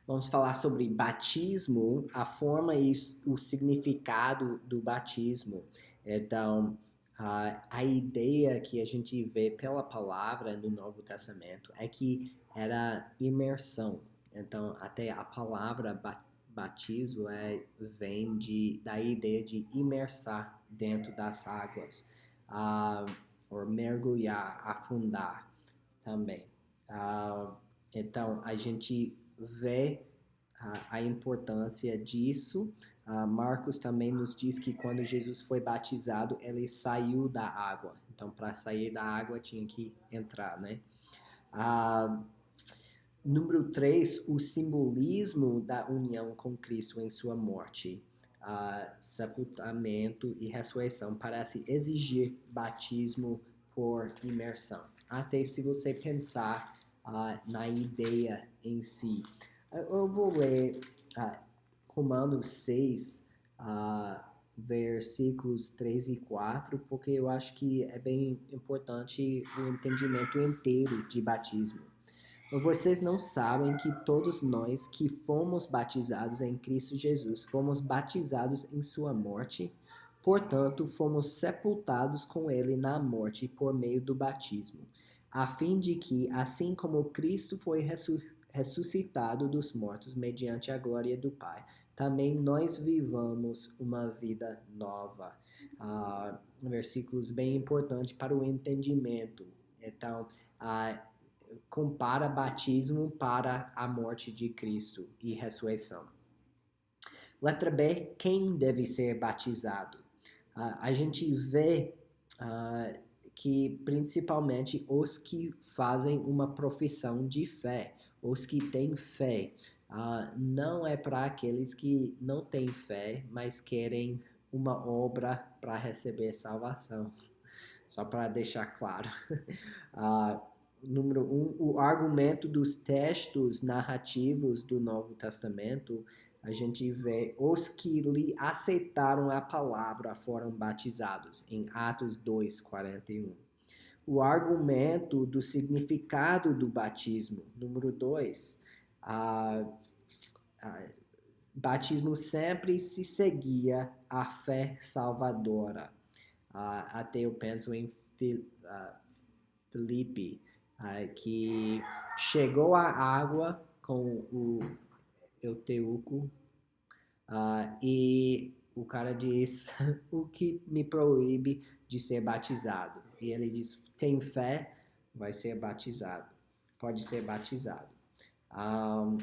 Vamos falar sobre batismo, a forma e o significado do batismo. Então, a ideia que a gente vê pela palavra no Novo Testamento é que era imersão. Então, até a palavra batismo vem da ideia de imersar dentro das águas, ou mergulhar, afundar também. Então, a gente vê a importância disso. Marcos também nos diz que quando Jesus foi batizado, ele saiu da água. Então, para sair da água, tinha que entrar, né? Uh, Número 3, o simbolismo da união com Cristo em sua morte, sepultamento e ressurreição parece exigir batismo por imersão. Até se você pensar na ideia em si. Eu vou ler Romanos 6, versículos 3 e 4, porque eu acho que é bem importante o entendimento inteiro de batismo. Vocês não sabem que todos nós que fomos batizados em Cristo Jesus fomos batizados em sua morte? Portanto, fomos sepultados com ele na morte por meio do batismo, a fim de que, assim como Cristo foi ressuscitado dos mortos mediante a glória do Pai, também nós vivamos uma vida nova. Versículos bem importantes para o entendimento. Então, compara batismo para a morte de Cristo e ressurreição. Letra B, quem deve ser batizado? A gente vê que principalmente os que fazem uma profissão de fé, os que têm fé, não é para aqueles que não têm fé, mas querem uma obra para receber salvação. Só para deixar claro. Número 1, o argumento dos textos narrativos do Novo Testamento, a gente vê os que lhe aceitaram a palavra foram batizados, em Atos 2, 41. O argumento do significado do batismo, número 2, batismo sempre se seguia a fé salvadora. Até eu penso em Filipe, que chegou à água com o Euteuco, e o cara diz, o que me proíbe de ser batizado? E ele diz, tem fé, vai ser batizado, pode ser batizado. A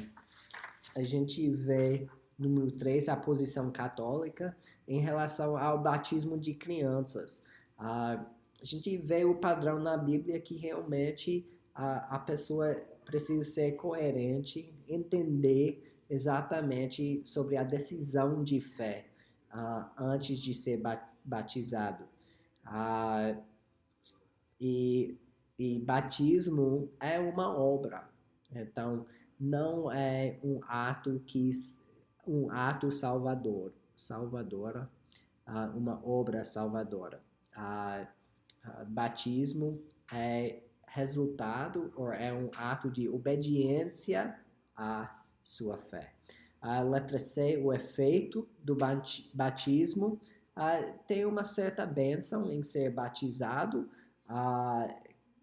gente vê, número 3, a posição católica em relação ao batismo de crianças. A gente vê o padrão na Bíblia que realmente a pessoa precisa ser coerente, entender exatamente sobre a decisão de fé antes de ser batizado. E batismo é uma obra. Então, não é um ato salvadora, uma obra salvadora. Batismo é resultado ou é um ato de obediência à sua fé. A letra C, o efeito do batismo, tem uma certa bênção em ser batizado,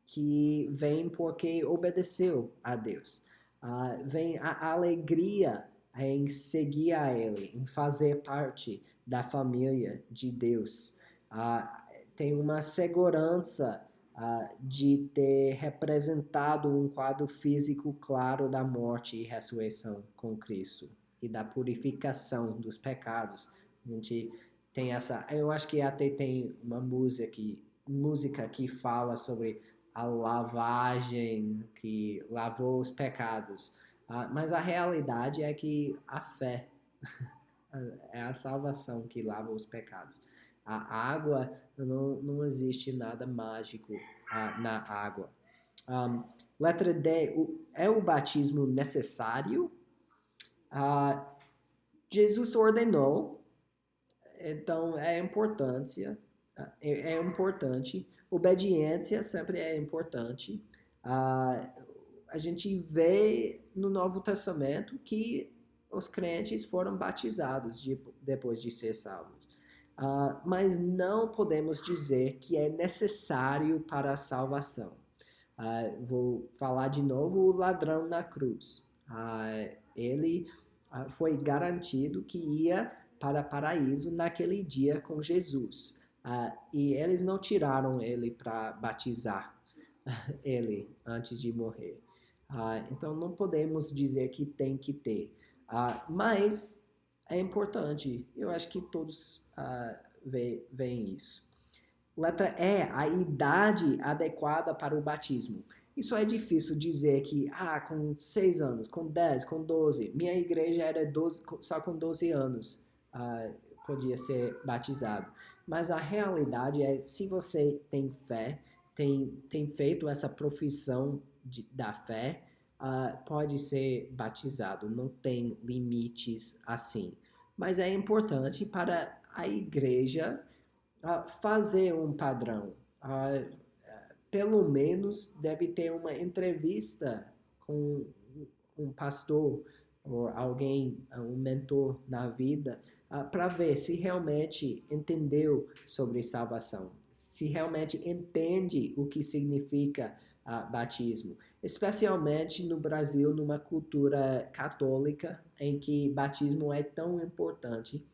que vem porque obedeceu a Deus. Vem a alegria em seguir a Ele, em fazer parte da família de Deus. Tem uma segurança de ter representado um quadro físico claro da morte e ressurreição com Cristo e da purificação dos pecados. A gente tem essa, eu acho que até tem uma música que fala sobre a lavagem que lavou os pecados. Mas a realidade é que a fé é a salvação que lava os pecados. A água, não existe nada mágico na água. Letra D, é o batismo necessário? Jesus ordenou, então é importante. Obediência sempre é importante. a gente vê no Novo Testamento que os crentes foram batizados depois de ser salvos. Mas não podemos dizer que é necessário para a salvação. Vou falar de novo o ladrão na cruz. Ele foi garantido que ia para o paraíso naquele dia com Jesus. E eles não tiraram ele para batizar ele antes de morrer. Então não podemos dizer que tem que ter. Mas é importante. Eu acho que todos veem isso. Letra E, a idade adequada para o batismo. Isso é difícil dizer que, com 6 anos, com 10, com 12. Minha igreja era 12, só com 12 anos podia ser batizado. Mas a realidade é, se você tem fé, tem feito essa profissão da fé, pode ser batizado. Não tem limites assim. Mas é importante para a igreja fazer um padrão. Pelo menos deve ter uma entrevista com um pastor ou alguém, um mentor na vida, para ver se realmente entendeu sobre salvação, se realmente entende o que significa batismo, especialmente no Brasil, numa cultura católica em que batismo é tão importante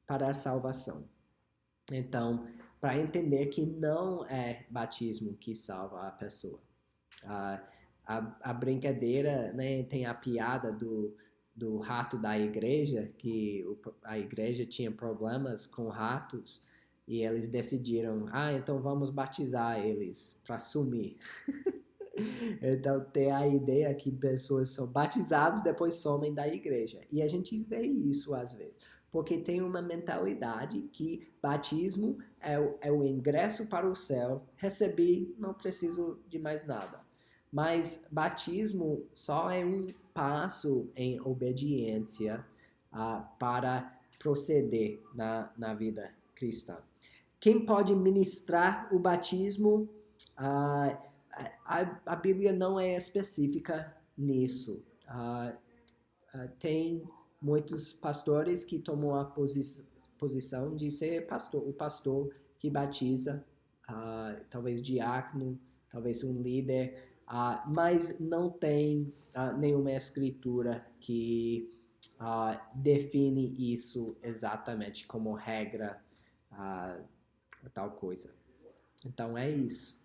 para a salvação. Então, para entender que não é batismo que salva a pessoa. A brincadeira, né, tem a piada do rato da igreja, que a igreja tinha problemas com ratos e eles decidiram, então vamos batizar eles para sumir. Então tem a ideia que pessoas são batizadas depois somem da igreja. E a gente vê isso às vezes. Porque tem uma mentalidade que batismo é o ingresso para o céu, recebi, não preciso de mais nada. Mas batismo só é um passo em obediência para proceder na vida cristã. Quem pode ministrar o batismo? A Bíblia não é específica nisso. Tem muitos pastores que tomam a posição de ser o pastor que batiza, talvez diácono, talvez um líder, mas não tem nenhuma escritura que define isso exatamente como regra, tal coisa. Então é isso.